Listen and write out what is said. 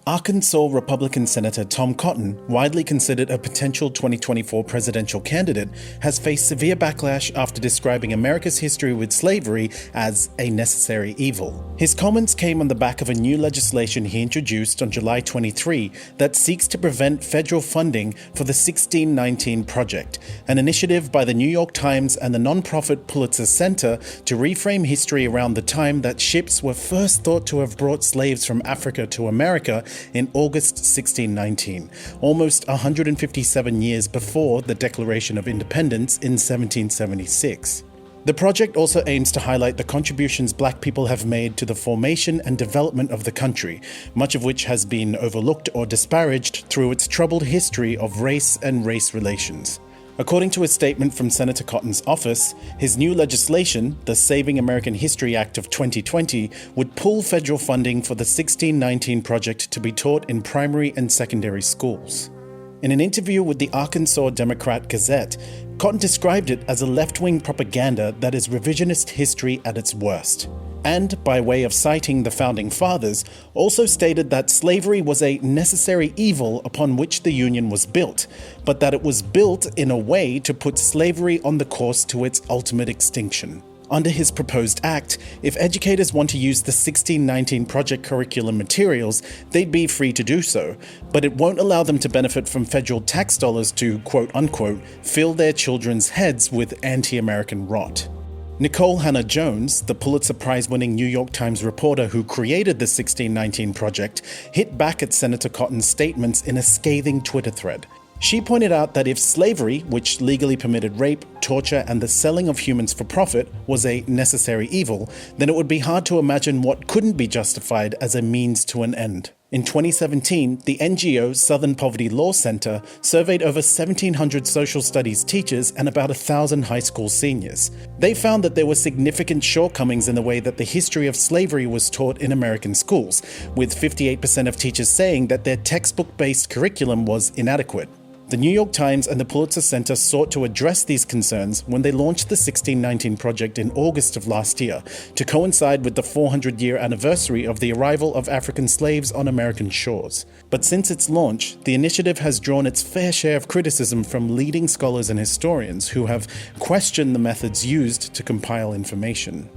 Arkansas Republican Senator Tom Cotton, widely considered a potential 2024 presidential candidate, has faced severe backlash after describing America's history with slavery as a necessary evil. His comments came on the back of a new legislation he introduced on July 23 that seeks to prevent federal funding for the 1619 Project, an initiative by the New York Times and the nonprofit Pulitzer Center to reframe history around the time that ships were first thought to have brought slaves from Africa to America in August 1619, almost 157 years before the Declaration of Independence in 1776. The project also aims to highlight the contributions Black people have made to the formation and development of the country, much of which has been overlooked or disparaged through its troubled history of race and race relations. According to a statement from Senator Cotton's office, his new legislation, the Saving American History Act of 2020, would pull federal funding for the 1619 Project to be taught in primary and secondary schools. In an interview with the Arkansas Democrat-Gazette, Cotton described it as a left-wing propaganda that is revisionist history at its worst. And, by way of citing the Founding Fathers, also stated that slavery was a necessary evil upon which the Union was built, but that it was built in a way to put slavery on the course to its ultimate extinction. Under his proposed act, if educators want to use the 1619 Project curriculum materials, they'd be free to do so, but it won't allow them to benefit from federal tax dollars to, quote-unquote, fill their children's heads with anti-American rot. Nicole Hannah Jones, the Pulitzer Prize-winning New York Times reporter who created the 1619 Project, hit back at Senator Cotton's statements in a scathing Twitter thread. She pointed out that if slavery, which legally permitted rape, torture, and the selling of humans for profit, was a necessary evil, then it would be hard to imagine what couldn't be justified as a means to an end. In 2017, the NGO Southern Poverty Law Center surveyed over 1,700 social studies teachers and about 1,000 high school seniors. They found that there were significant shortcomings in the way that the history of slavery was taught in American schools, with 58% of teachers saying that their textbook-based curriculum was inadequate. The New York Times and the Pulitzer Center sought to address these concerns when they launched the 1619 Project in August of last year, to coincide with the 400-year anniversary of the arrival of African slaves on American shores. But since its launch, the initiative has drawn its fair share of criticism from leading scholars and historians who have questioned the methods used to compile information.